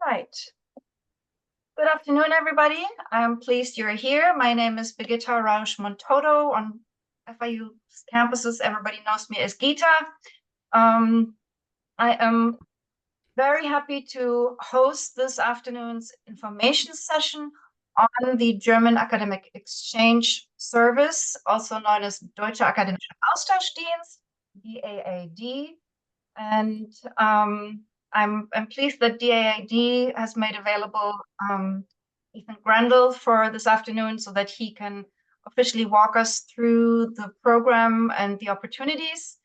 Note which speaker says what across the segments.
Speaker 1: Right. Good afternoon, everybody. I'm pleased you're here. My name is Birgitta Rausch-Montoto. On FIU campuses, everybody knows me as Gita. I am very happy to host this afternoon's information session on the German Academic Exchange Service, also known as Deutsche Akademische Austauschdienst, DAAD. And I'm pleased that DAAD has made available Ethan Grendel for this afternoon so that he can officially walk us through the program and the opportunities.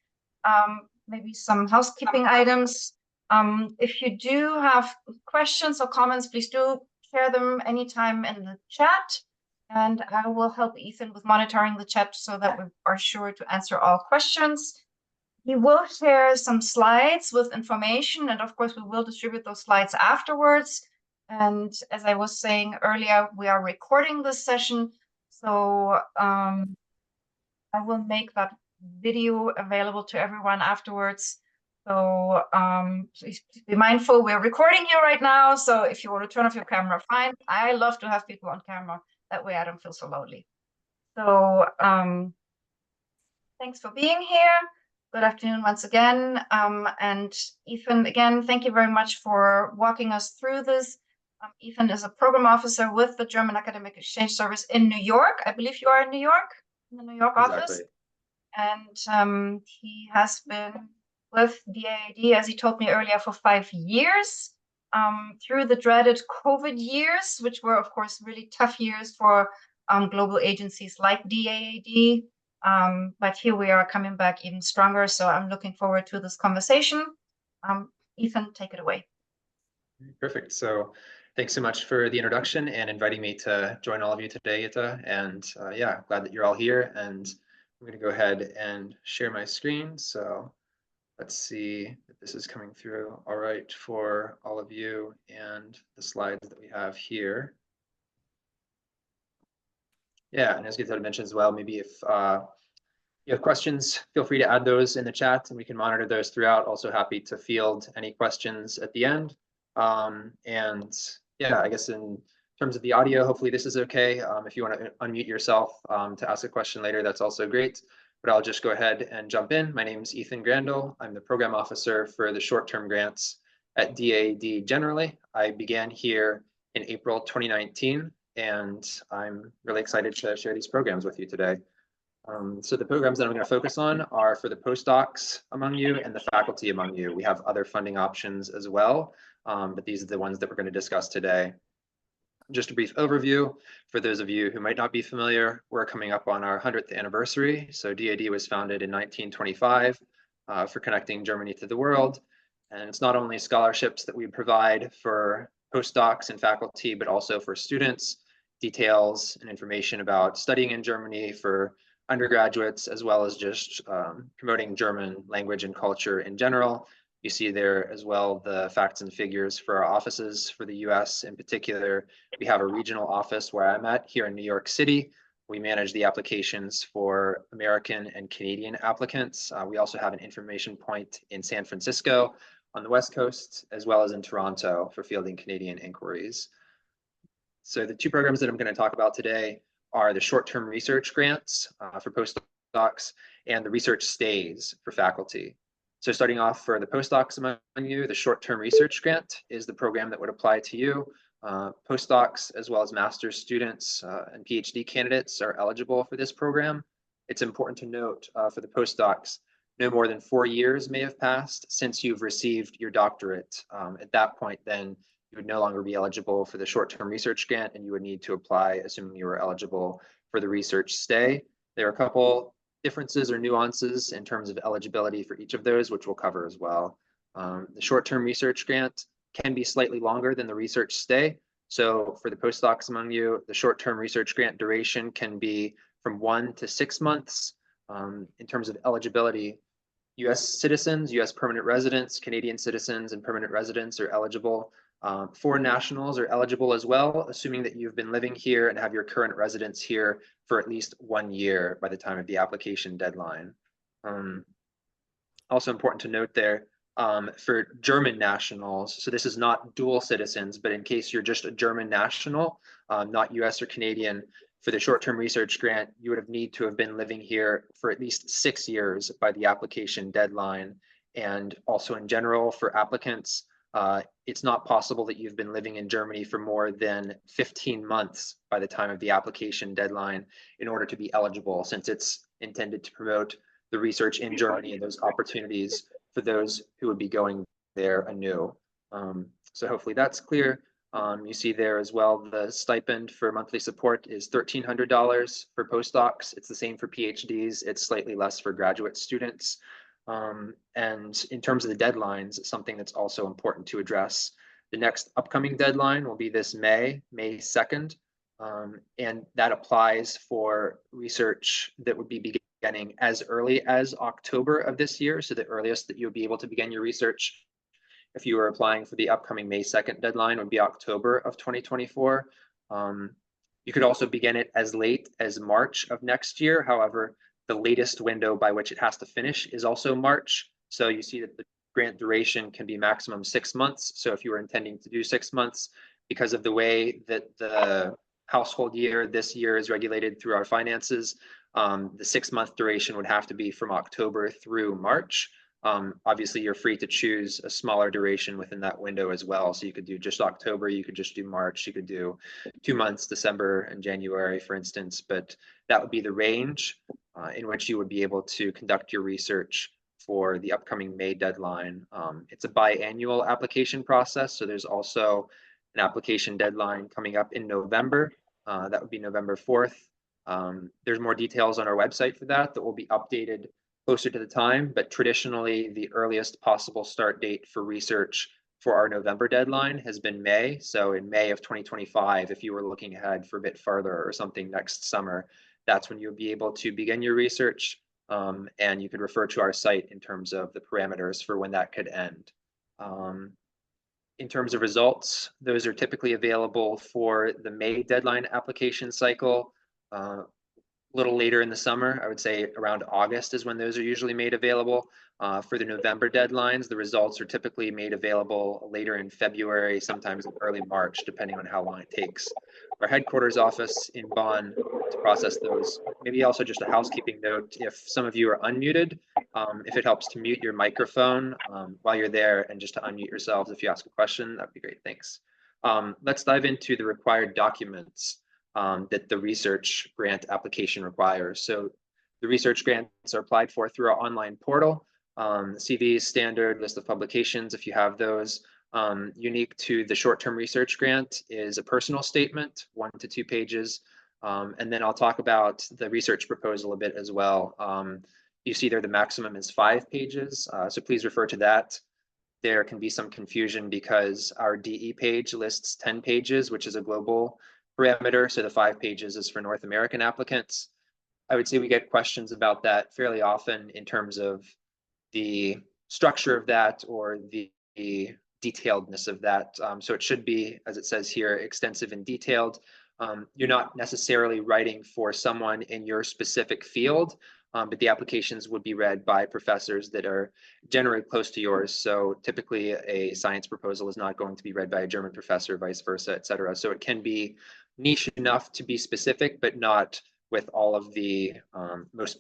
Speaker 1: Maybe some housekeeping items. If you do have questions or comments, please do share them anytime in the chat. And I will help Ethan with monitoring the chat so that we are sure to answer all questions. He will share some slides with information, and of course, we will distribute those slides afterwards. And as I was saying earlier, we are recording this session, so I will make that video available to everyone afterwards. So please be mindful, we're recording you right now, so if you want to turn off your camera, fine. I love to have people on camera, that way I don't feel so lonely. So thanks for being here. Good afternoon once again. And Ethan, again, thank you very much for walking us through this. Ethan is a program officer with the German Academic Exchange Service in New York. I believe you are in New York, in the New York office. And he has been with DAAD, as he told me earlier, for 5 years, through the dreaded COVID years, which were, of course, really tough years for global agencies like DAAD. But here we are coming back even stronger. So I'm looking forward to this conversation. Ethan, take it away.
Speaker 2: Perfect. So thanks so much for the introduction and inviting me to join all of you today, Ita. And yeah, glad that you're all here. And I'm going to go ahead and share my screen. So let's see if this is coming through all right for all of you and the slides that we have here. Yeah, and as Gita mentioned as well, maybe if you have questions, feel free to add those in the chat and we can monitor those throughout. Also happy to field any questions at the end. And yeah, I guess in terms of the audio, hopefully this is okay. If you want to unmute yourself to ask a question later, that's also great. But I'll just go ahead and jump in. My name is Ethan Grandel. I'm the program officer for the short-term grants at DAAD generally. I began here in April 2019. And I'm really excited to share these programs with you today. So the programs that I'm going to focus on are for the postdocs among you and the faculty among you. We have other funding options as well, but these are the ones that we're going to discuss today. Just a brief overview for those of you who might not be familiar, we're coming up on our 100th anniversary. So DAAD was founded in 1925 for connecting Germany to the world. And it's not only scholarships that we provide for postdocs and faculty, but also for students, details and information about studying in Germany for undergraduates, as well as just promoting German language and culture in general. You see there as well the facts and figures for our offices for the US in particular. We have a regional office where I'm at here in New York City. We manage the applications for American and Canadian applicants. We also have an information point in San Francisco on the West Coast, as well as in Toronto for fielding Canadian inquiries. So the two programs that I'm going to talk about today are the short-term research grants for postdocs and the research stays for faculty. So starting off for the postdocs among you, the short-term research grant is the program that would apply to you. Postdocs as well as master's students and PhD candidates are eligible for this program. It's important to note for the postdocs, no more than 4 years may have passed since you've received your doctorate. At that point, then you would no longer be eligible for the short-term research grant and you would need to apply assuming you were eligible for the research stay. There are a couple differences or nuances in terms of eligibility for each of those, which we'll cover as well. The short-term research grant can be slightly longer than the research stay. So for the postdocs among you, the short-term research grant duration can be from 1 to 6 months. In terms of eligibility, US citizens, US permanent residents, Canadian citizens, and permanent residents are eligible. Foreign nationals are eligible as well, assuming that you've been living here and have your current residence here for at least 1 year by the time of the application deadline. Also important to note there, For German nationals, so this is not dual citizens, but in case you're just a German national, not US or Canadian, for the short-term research grant, you would have need to have been living here for at least 6 years by the application deadline. And also in general, for applicants, it's not possible that you've been living in Germany for more than 15 months by the time of the application deadline in order to be eligible, since it's intended to promote the research in Germany and those opportunities for those who would be going there anew. So hopefully that's clear. You see there as well, the stipend for monthly support is $1,300 for postdocs. It's the same for PhDs. It's slightly less for graduate students. And in terms of the deadlines, something that's also important to address. The next upcoming deadline will be this May 2nd. And that applies for research that would be beginning as early as October of this year. So the earliest that you'll be able to begin your research if you were applying for the upcoming May 2nd deadline would be October of 2024. You could also begin it as late as March of next year. However, the latest window by which it has to finish is also March. So you see that the grant duration can be maximum 6 months. So if you were intending to do 6 months, because of the way that the household year this year is regulated through our finances, the 6-month duration would have to be from October through March. Obviously, you're free to choose a smaller duration within that window as well. So you could do just October, you could just do March, you could do 2 months, December and January, for instance, but that would be the range in which you would be able to conduct your research for the upcoming May deadline. It's a biannual application process, so there's also an application deadline coming up in November. That would be November 4th. There's more details on our website for that will be updated closer to the time, but traditionally the earliest possible start date for research for our November deadline has been May. So in May of 2025, if you were looking ahead for a bit farther or something next summer, that's when you'll be able to begin your research. And you could refer to our site in terms of the parameters for when that could end. In terms of results, those are typically available for the May deadline application cycle. Little later in the summer, I would say around August is when those are usually made available. For the November deadlines, the results are typically made available later in February, sometimes in early March, depending on how long it takes our headquarters office in Bonn to process those. Maybe also just a housekeeping note, if some of you are unmuted, if it helps to mute your microphone while you're there and just to unmute yourselves if you ask a question, that'd be great, thanks. Let's dive into the required documents that the research grant application requires. So the research grants are applied for through our online portal. CVs, standard list of publications, if you have those. Unique to the short-term research grant is a personal statement, 1 to 2 pages. And then I'll talk about the research proposal a bit as well. You see there the maximum is 5 pages, so please refer to that. There can be some confusion because our DE page lists 10 pages, which is a global parameter. So the 5 pages is for North American applicants. I would say we get questions about that fairly often in terms of the structure of that or the detailedness of that. So it should be, as it says here, extensive and detailed. You're not necessarily writing for someone in your specific field, but the applications would be read by professors that are generally close to yours. So typically a science proposal is not going to be read by a German professor, vice versa, et cetera. So it can be niche enough to be specific, but not with all of the most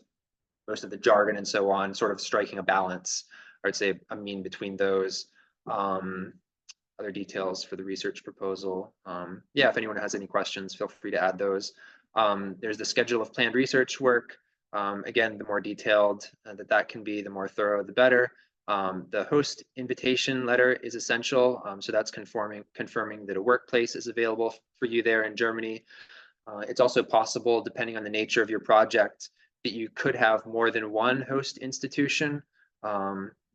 Speaker 2: of the jargon and so on, sort of striking a balance. I would say a mean between those. Other details for the research proposal. Yeah, if anyone has any questions, feel free to add those. There's the schedule of planned research work. Again, the more detailed that can be, the more thorough, the better. The host invitation letter is essential. So that's confirming that a workplace is available for you there in Germany. It's also possible, depending on the nature of your project, that you could have more than one host institution.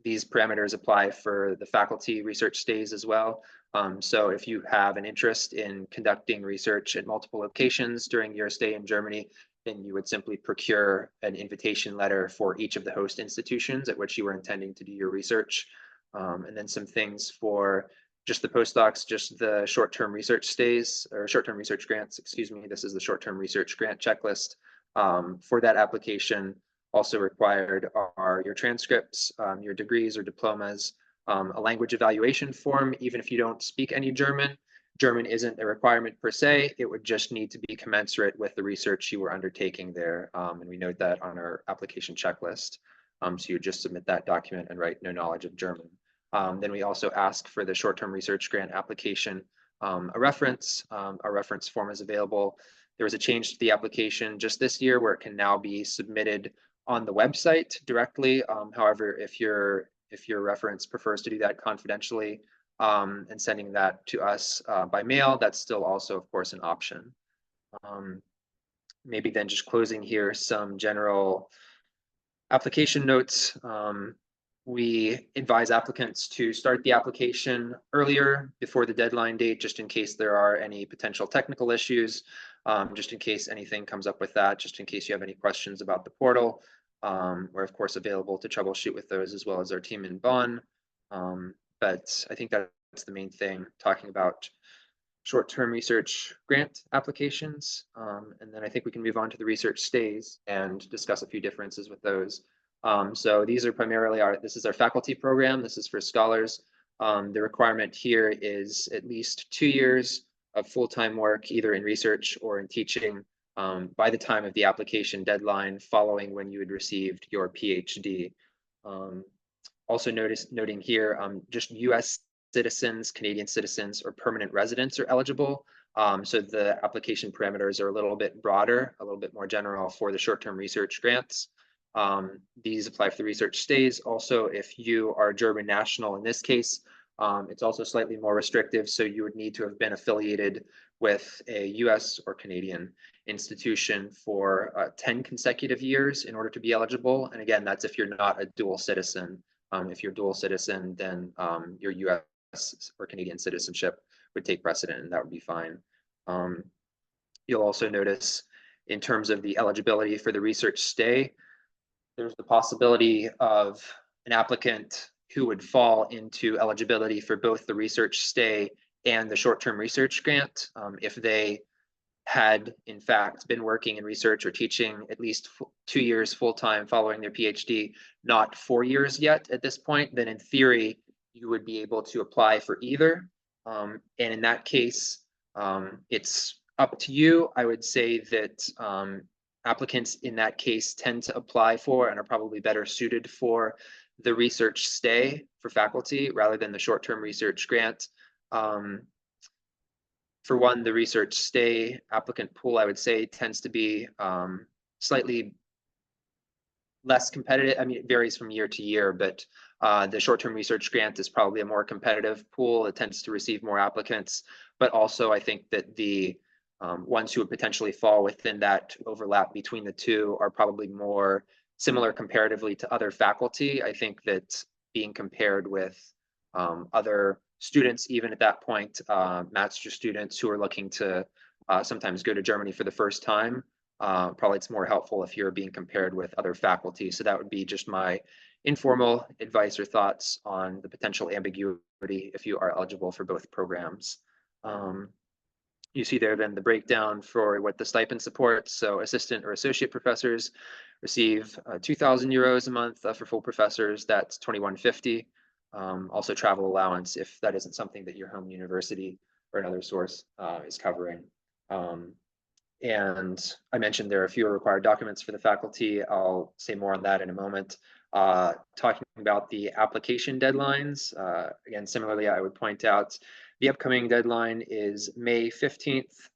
Speaker 2: These parameters apply for the faculty research stays as well. So if you have an interest in conducting research at multiple locations during your stay in Germany, then you would simply procure an invitation letter for each of the host institutions at which you were intending to do your research. And then some things for just the postdocs, just the short-term research stays, or short-term research grants, excuse me. This is the short-term research grant checklist. For that application, also required are your transcripts, your degrees or diplomas, a language evaluation form, even if you don't speak any German. German isn't a requirement per se. It would just need to be commensurate with the research you were undertaking there. And we note that on our application checklist. So you just submit that document and write no knowledge of German. Then we also ask for the short-term research grant application, a reference. Our reference form is available. There was a change to the application just this year where it can now be submitted on the website directly. However, if your reference prefers to do that confidentially, and sending that to us by mail, that's still also, of course, an option. Maybe then just closing here, some general application notes. We advise applicants to start the application earlier before the deadline date, just in case there are any potential technical issues, just in case anything comes up with that, just in case you have any questions about the portal. We're of course available to troubleshoot with those, as well as our team in Bonn. But I think that's the main thing, talking about short-term research grant applications. And then I think we can move on to the research stays and discuss a few differences with those. So these are primarily this is our faculty program. This is for scholars. The requirement here is at least 2 years of full-time work, either in research or in teaching, by the time of the application deadline following when you had received your PhD. Also noting here, just US citizens, Canadian citizens, or permanent residents are eligible. So the application parameters are a little bit broader, a little bit more general for the short-term research grants. These apply for the research stays. Also, if you are a German national in this case, it's also slightly more restrictive. So you would need to have been affiliated with a US or Canadian institution for 10 consecutive years in order to be eligible. And again, that's if you're not a dual citizen. If you're a dual citizen, then your US or Canadian citizenship would take precedent, and that would be fine. You'll also notice in terms of the eligibility for the research stay, there's the possibility of an applicant who would fall into eligibility for both the research stay and the short-term research grant if they had in fact been working in research or teaching at least 2 years full-time following their PhD, not 4 years yet at this point, then in theory, you would be able to apply for either. And in that case, it's up to you. I would say that applicants in that case tend to apply for and are probably better suited for the research stay for faculty rather than the short-term research grant. For one, the research stay applicant pool, I would say, tends to be slightly less competitive. I mean, it varies from year to year, but the short-term research grant is probably a more competitive pool. It tends to receive more applicants, but also I think that the ones who would potentially fall within that overlap between the two are probably more similar comparatively to other faculty. I think that being compared with other students, even at that point, master students who are looking to sometimes go to Germany for the first time, probably it's more helpful if you're being compared with other faculty. So that would be just my informal advice or thoughts on the potential ambiguity if you are eligible for both programs. You see there then the breakdown for what the stipend supports. So assistant or associate professors receive 2,000 euros a month. For full professors, that's 2,150. Also travel allowance if that isn't something that your home university or another source is covering. And I mentioned there are fewer required documents for the faculty. I'll say more on that in a moment. Talking about the application deadlines, again, similarly, I would point out the upcoming deadline is May 15th,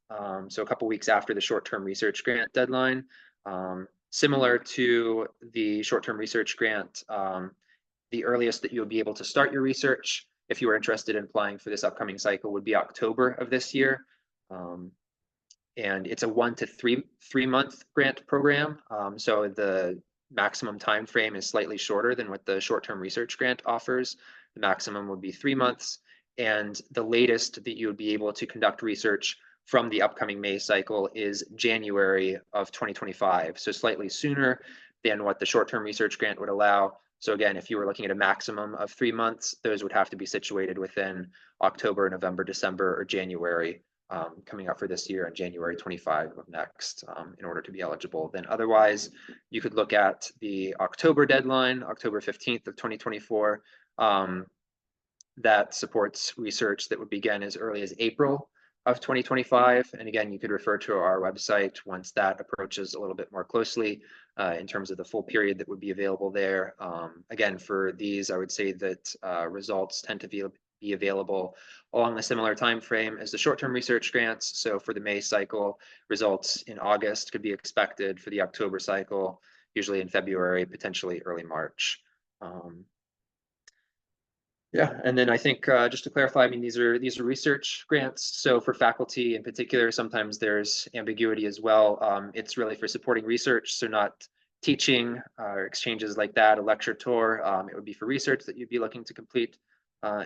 Speaker 2: so a couple weeks after the short-term research grant deadline. Similar to the short-term research grant, the earliest that you'll be able to start your research, if you are interested in applying for this upcoming cycle, would be October of this year. And it's a 1 to 3 month grant program. So the maximum time frame is slightly shorter than what the short-term research grant offers. The maximum would be 3 months. And the latest that you would be able to conduct research from the upcoming May cycle is January of 2025. So slightly sooner than what the short-term research grant would allow. So again, if you were looking at a maximum of 3 months, those would have to be situated within October, November, December, or January coming up for this year and January 25 of next in order to be eligible. Then otherwise, you could look at the October deadline, October 15th of 2024. that supports research that would begin as early as April of 2025. And again, you could refer to our website once that approaches a little bit more closely in terms of the full period that would be available there. Again, for these, I would say that results tend to be available along a similar time frame as the short-term research grants. So for the May cycle, results in August could be expected. For the October cycle, usually in February, potentially early March. Yeah, and then I think just to clarify, I mean, these are research grants. So for faculty in particular, sometimes there's ambiguity as well. It's really for supporting research, so not teaching or exchanges like that, a lecture tour. It would be for research that you'd be looking to complete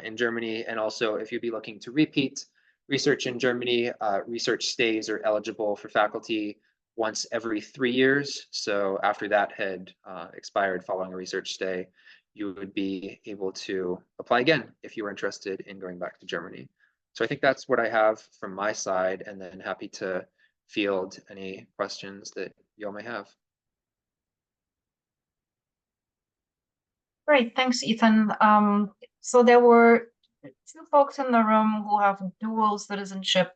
Speaker 2: in Germany. And also if you'd be looking to repeat research in Germany, research stays are eligible for faculty once every 3 years. So after that had expired following a research stay, you would be able to apply again if you were interested in going back to Germany. So I think that's what I have from my side, and then happy to field any questions that you all may have.
Speaker 1: Great, thanks, Ethan. So there were 2 folks in the room who have dual citizenship.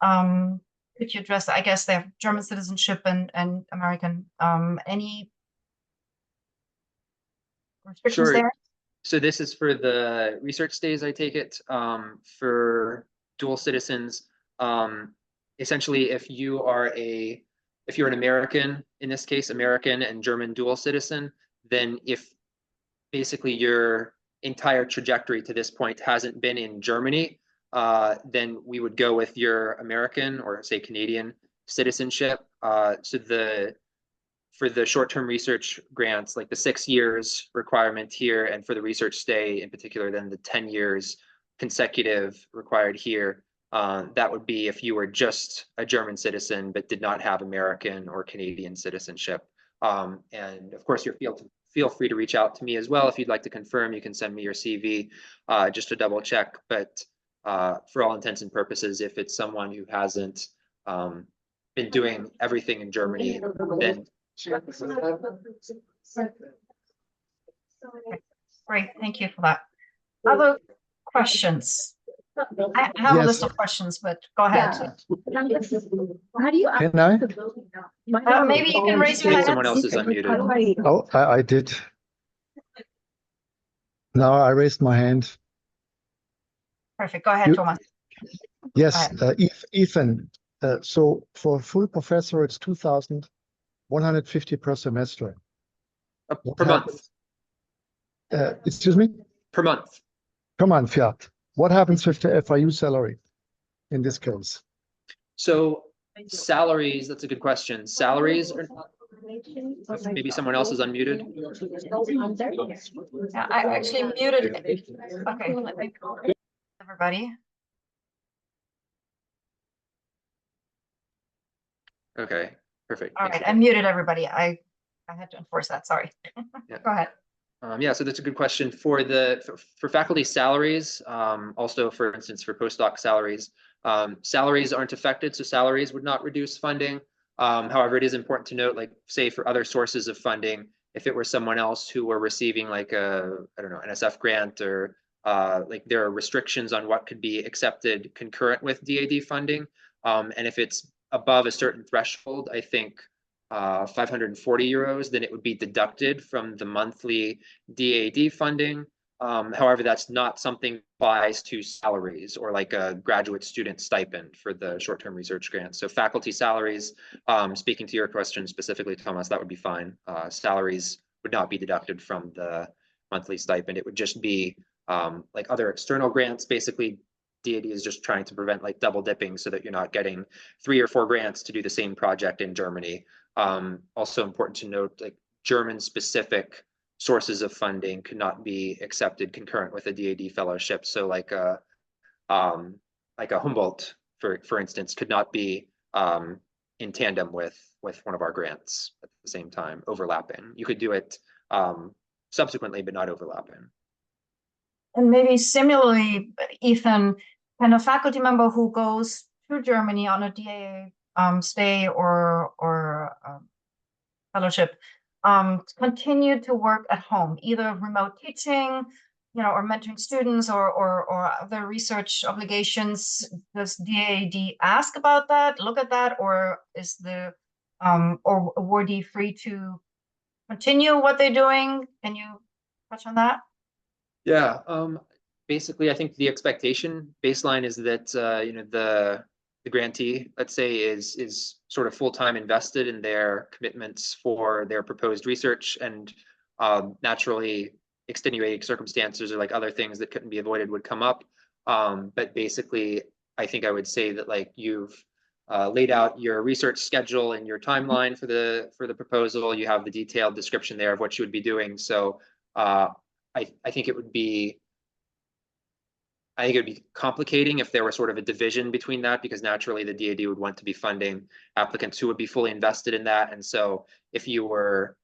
Speaker 1: Could you address, I guess they have German citizenship and American. Any restrictions there?
Speaker 2: So this is for the research stays, I take it, for dual citizens. Essentially, if you're an American, in this case, American and German dual citizen, then if basically your entire trajectory to this point hasn't been in Germany, then we would go with your American or say Canadian citizenship. For the short-term research grants, like the 6 years requirement here, and for the research stay in particular, then the 10 years consecutive required here, that would be if you were just a German citizen but did not have American or Canadian citizenship. And of course, feel free to reach out to me as well. If you'd like to confirm, you can send me your CV just to double check. But for all intents and purposes, if it's someone who hasn't been doing everything in Germany, then
Speaker 1: Great, thank you for that. Other questions? I have a list of questions, but go ahead.
Speaker 3: How do you?
Speaker 4: Can I?
Speaker 1: Maybe you can raise your hand.
Speaker 2: Someone else is unmuted.
Speaker 4: Oh, I did. Now I raised my hand.
Speaker 1: Perfect. Go ahead, Thomas.
Speaker 4: Yes, Ethan. So for a full professor, it's 2,150 per semester.
Speaker 2: Per month.
Speaker 4: Excuse me?
Speaker 2: Per month.
Speaker 4: Per month, yeah. What happens with the FIU salary in this case?
Speaker 2: So salaries, that's a good question. Salaries are, maybe someone else is unmuted.
Speaker 1: Yeah, I actually muted. Okay, let me go. Everybody.
Speaker 2: Okay, perfect.
Speaker 1: All right, I muted everybody. I had to enforce that. Sorry.
Speaker 2: Yeah.
Speaker 1: Go ahead.
Speaker 2: Yeah, so that's a good question for faculty salaries. Also, for instance, for postdoc salaries, salaries aren't affected, so salaries would not reduce funding. However, it is important to note, like say for other sources of funding, if it were someone else who were receiving like a, I don't know, NSF grant or like there are restrictions on what could be accepted concurrent with DAAD funding. And if it's above a certain threshold, I think 540 euros, then it would be deducted from the monthly DAAD funding. However, that's not something that applies to salaries or like a graduate student stipend for the short-term research grants. So faculty salaries, speaking to your question specifically, Thomas, that would be fine. Salaries would not be deducted from the monthly stipend. It would just be like other external grants. Basically, DAAD is just trying to prevent like double dipping so that you're not getting 3 or 4 grants to do the same project in Germany. Also important to note, like German specific sources of funding could not be accepted concurrent with a DAAD fellowship. So like a Humboldt, for instance, could not be in tandem with one of our grants at the same time, overlapping. You could do it subsequently, but not overlapping.
Speaker 1: And maybe similarly, Ethan, can a faculty member who goes to Germany on a DAA stay or fellowship continue to work at home, either remote teaching or mentoring students or other research obligations, does DAAD ask about that, look at that, or is the or awardee free to continue what they're doing? Can you touch on that?
Speaker 2: Yeah, basically, I think the expectation baseline is that the grantee, let's say, is sort of full-time invested in their commitments for their proposed research, and naturally extenuating circumstances or like other things that couldn't be avoided would come up. But basically, I think I would say that like you've laid out your research schedule and your timeline for the proposal. You have the detailed description there of what you would be doing. So I think it would be complicating if there were sort of a division between that, because naturally the DAAD would want to be funding applicants who would be fully invested in that. And so if you were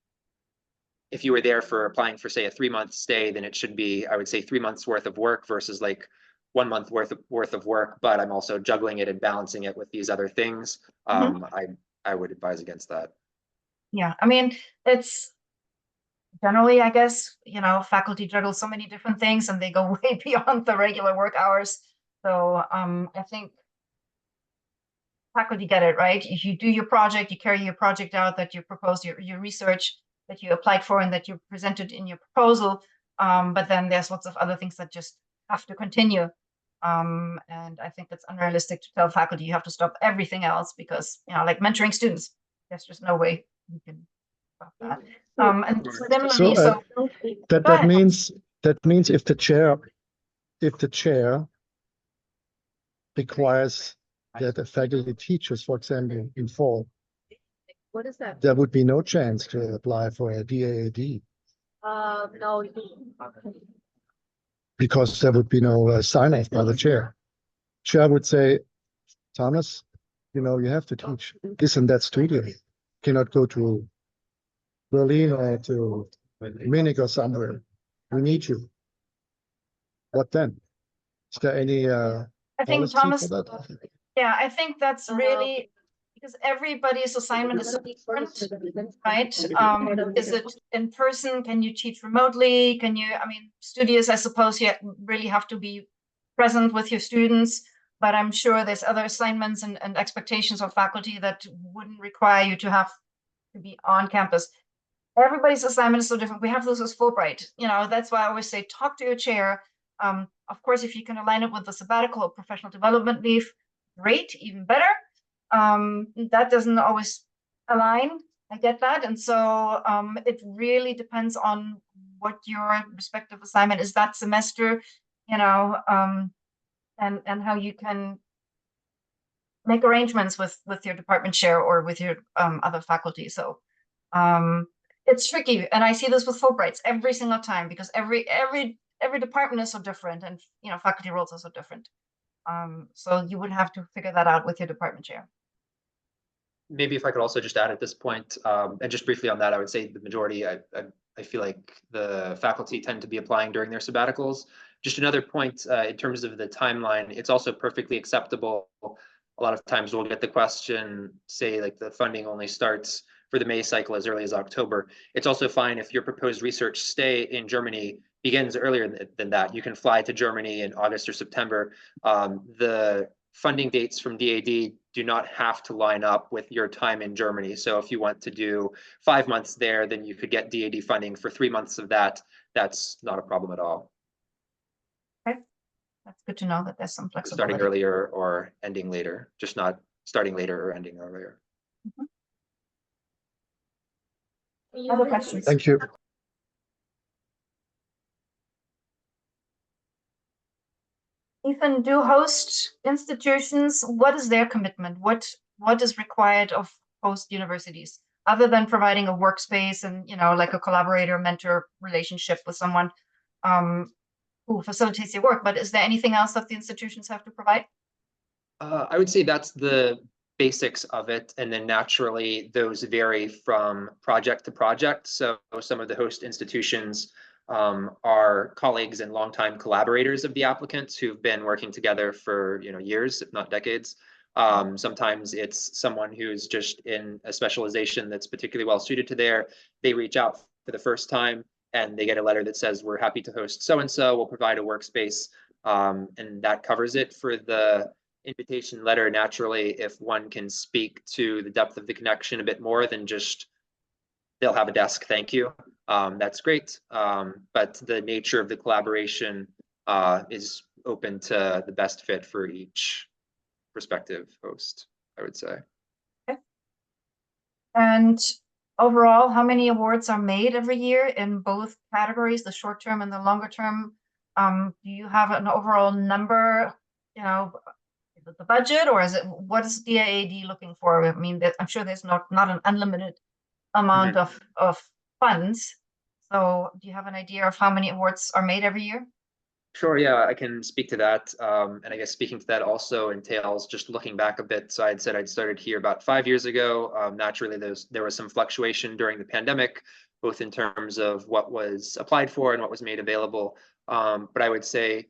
Speaker 2: there for applying for, say, a 3-month stay, then it should be, I would say, 3 months worth of work versus like 1 month worth of work. But I'm also juggling it and balancing it with these other things. I would advise against that.
Speaker 1: Yeah, I mean, it's generally, I guess, faculty juggle so many different things and they go way beyond the regular work hours. So I think faculty get it, right? If you do your project, you carry your project out that you proposed, your research that you applied for and that you presented in your proposal. But then there's lots of other things that just have to continue. And I think it's unrealistic to tell faculty you have to stop everything else because, like mentoring students, there's just no way you can stop that. And similarly,
Speaker 4: that means if the chair requires that a faculty teaches, for example, in fall,
Speaker 3: What is that?
Speaker 4: there would be no chance to apply for a DAAD
Speaker 3: No.
Speaker 4: because there would be no sign off by the chair. Chair would say, Thomas, you have to teach this and that studio. You cannot go to Berlin or to Munich or somewhere. We need you. What then? Is there any
Speaker 1: I think
Speaker 4: policy
Speaker 1: Thomas,
Speaker 4: for that?
Speaker 1: yeah, I think that's really because everybody's assignment is different, right? Is it in person? Can you teach remotely? I mean, studios, I suppose you really have to be present with your students, but I'm sure there's other assignments and expectations of faculty that wouldn't require you to have to be on campus. Everybody's assignment is so different. We have this as Fulbright, that's why I always say, talk to your chair. Of course, if you can align it with the sabbatical or professional development leave, great, even better. That doesn't always align. I get that. And so it really depends on what your respective assignment is that semester, and how you can make arrangements with your department chair or with your other faculty. So it's tricky. And I see this with Fulbrights every single time because every department is so different, and faculty roles are so different. So you would have to figure that out with your department chair.
Speaker 2: Maybe if I could also just add at this point, and just briefly on that, I would say the majority, I feel like the faculty tend to be applying during their sabbaticals. Just another point in terms of the timeline, it's also perfectly acceptable. A lot of times we'll get the question, say like the funding only starts for the May cycle as early as October. It's also fine if your proposed research stay in Germany begins earlier than that. You can fly to Germany in August or September. The funding dates from DAAD do not have to line up with your time in Germany. So if you want to do 5 months there, then you could get DAAD funding for 3 months of that. That's not a problem at all.
Speaker 1: Okay, that's good to know that there's some flexibility.
Speaker 2: Starting earlier or ending later, just not starting later or ending earlier.
Speaker 1: Other questions?
Speaker 4: Thank you.
Speaker 1: Ethan, do host institutions, what is their commitment? What is required of host universities other than providing a workspace and like a collaborator mentor relationship with someone who facilitates your work? But is there anything else that the institutions have to provide?
Speaker 2: I would say that's the basics of it, and then naturally those vary from project to project. So some of the host institutions are colleagues and longtime collaborators of the applicants who've been working together for years, if not decades. Sometimes it's someone who's just in a specialization that's particularly well suited to they reach out for the first time. and they get a letter that says, we're happy to host so-and-so, we'll provide a workspace, and that covers it. For the invitation letter, naturally, if one can speak to the depth of the connection a bit more than just, they'll have a desk, thank you, that's great. But the nature of the collaboration is open to the best fit for each prospective host, I would say.
Speaker 1: And overall, how many awards are made every year in both categories, the short term and the longer term? Do you have an overall number, you know, the budget, or is it, what is DAAD looking for? I mean, I'm sure there's not an unlimited amount of funds. So do you have an idea of how many awards are made every year?
Speaker 2: Sure, yeah, I can speak to that. And I guess speaking to that also entails just looking back a bit. So I'd said I'd started here about 5 years ago. Naturally, there was some fluctuation during the pandemic, both in terms of what was applied for and what was made available. But I would say,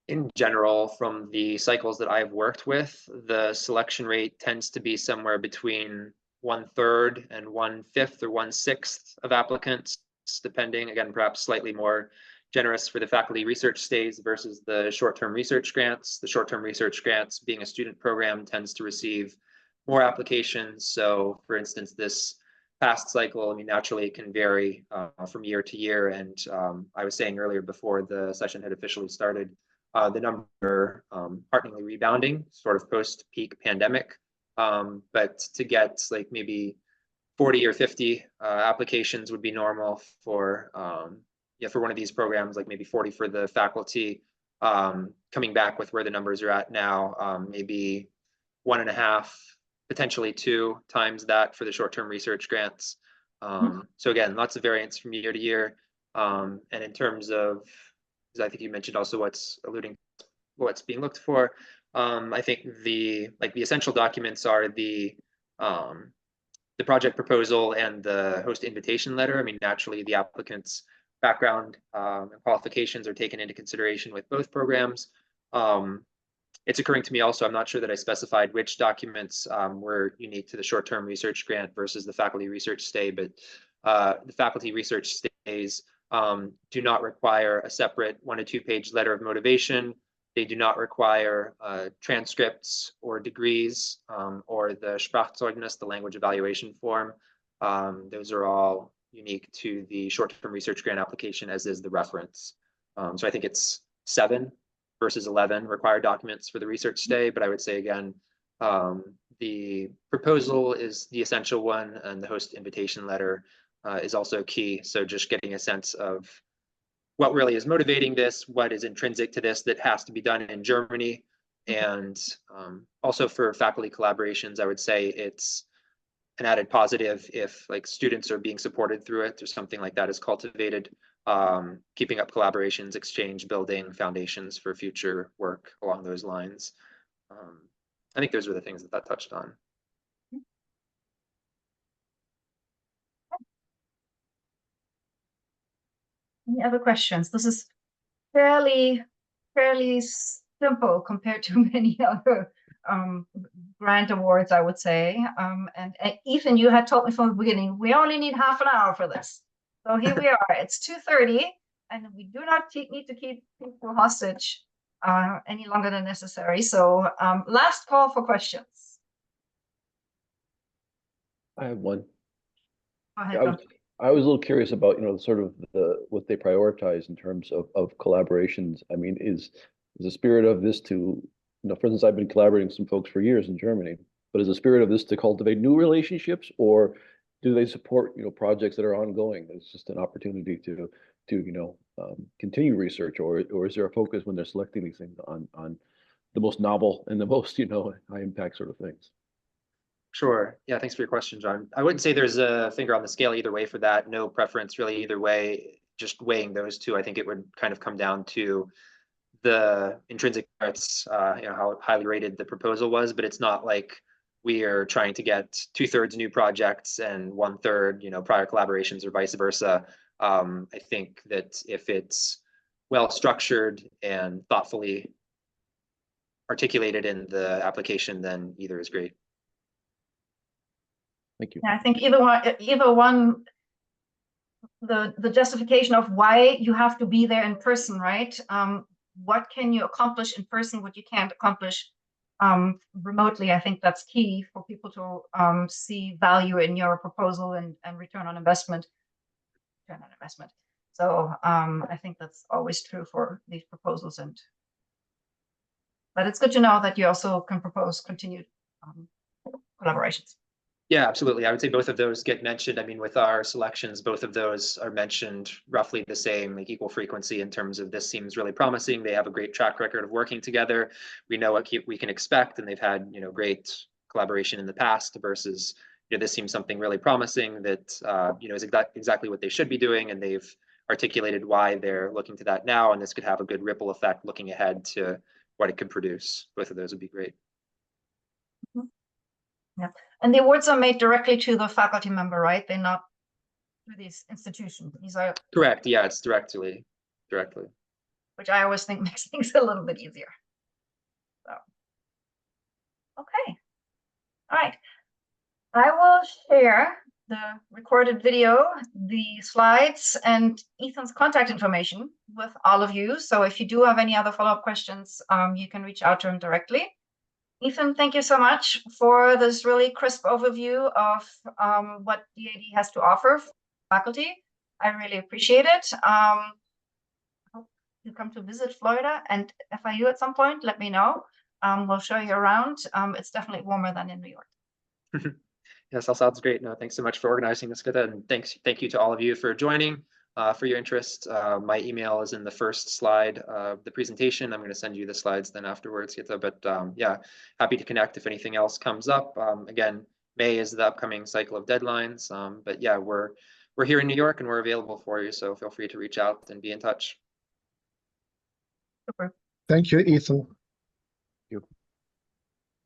Speaker 2: in general, from the cycles that I've worked with, the selection rate tends to be somewhere between 1/3 and 1/5 or 1/6 of applicants, depending, again, perhaps slightly more generous for the faculty research stays versus the short-term research grants. The short-term research grants, being a student program, tends to receive more applications. So for instance, this past cycle, I mean, naturally it can vary from year to year. And I was saying earlier before the session had officially started, the number hearteningly rebounding, sort of post-peak pandemic. But to get like maybe 40 or 50 applications would be normal for for one of these programs, like maybe 40 for the faculty. Coming back with where the numbers are at now, maybe 1.5, potentially 2 times that for the short-term research grants. So again, lots of variance from year to year. And in terms of, because I think you mentioned also what's being looked for. I think the essential documents are the project proposal and the host invitation letter. I mean, naturally, the applicant's background and qualifications are taken into consideration with both programs. It's occurring to me also, I'm not sure that I specified which documents were unique to the short-term research grant versus the faculty research stay, but the faculty research stays do not require a separate 1 to 2 page letter of motivation. They do not require transcripts or degrees or the Sprachzeugnis, the language evaluation form. Those are all unique to the short-term research grant application, as is the reference. So I think it's 7 versus 11 required documents for the research stay, but I would say again, the proposal is the essential one, and the host invitation letter is also key. So just getting a sense of what really is motivating this, what is intrinsic to this that has to be done in Germany. And also for faculty collaborations, I would say it's an added positive if like students are being supported through it or something like that is cultivated, keeping up collaborations, exchange, building foundations for future work along those lines. I think those are the things that touched on.
Speaker 1: Any other questions? This is fairly simple compared to many other grant awards, I would say. And Ethan, you had told me from the beginning, we only need half an hour for this. So here we are. It's 2:30, and we do not need to keep people hostage any longer than necessary. So last call for questions.
Speaker 5: I have one.
Speaker 1: Go ahead.
Speaker 5: I was a little curious about, sort of what they prioritize in terms of collaborations. I mean, is the spirit of this to, for instance, I've been collaborating with some folks for years in Germany, but is the spirit of this to cultivate new relationships, or do they support, projects that are ongoing? It's just an opportunity to continue research, or is there a focus when they're selecting these things on the most novel and the most, high impact sort of things?
Speaker 2: Sure. Yeah, thanks for your question, John. I wouldn't say there's a finger on the scale either way for that. No preference really either way. Just weighing those two, I think it would kind of come down to the intrinsic merits, how highly rated the proposal was, but it's not like we are trying to get 2/3 new projects and 1/3, prior collaborations or vice versa. I think that if it's well structured and thoughtfully articulated in the application, then either is great.
Speaker 5: Thank you.
Speaker 1: Yeah, I think either one the justification of why you have to be there in person, right? What can you accomplish in person, what you can't accomplish remotely? I think that's key for people to see value in your proposal and return on investment. So I think that's always true for these proposals, but it's good to know that you also can propose continued collaborations.
Speaker 2: Yeah, absolutely. I would say both of those get mentioned. I mean, with our selections, both of those are mentioned roughly the same, like equal frequency in terms of this seems really promising. They have a great track record of working together. We know what we can expect, and they've had, you know, great collaboration in the past versus, you know, this seems something really promising that, you know, is exactly what they should be doing. And they've articulated why they're looking to that now. And this could have a good ripple effect looking ahead to what it could produce. Both of those would be great.
Speaker 1: Yeah, and the awards are made directly to the faculty member, right? They're not through these institutions. These are
Speaker 2: Correct. Yeah, it's directly.
Speaker 1: which I always think makes things a little bit easier. So, okay, all right. I will share the recorded video, the slides, and Ethan's contact information with all of you. So if you do have any other follow-up questions, you can reach out to him directly. Ethan, thank you so much for this really crisp overview of what DAAD has to offer for faculty. I really appreciate it. Hope you come to visit Florida and FIU at some point. Let me know. We'll show you around. It's definitely warmer than in New York.
Speaker 2: Yes, that sounds great. No, thanks so much for organizing this, Gita, and thank you to all of you for joining, for your interest. My email is in the first slide of the presentation. I'm going to send you the slides then afterwards, Gita. But yeah, happy to connect if anything else comes up. Again, May is the upcoming cycle of deadlines. But yeah, we're here in New York and we're available for you. So feel free to reach out and be in touch.
Speaker 1: Super.
Speaker 4: Thank you, Ethan.
Speaker 5: You.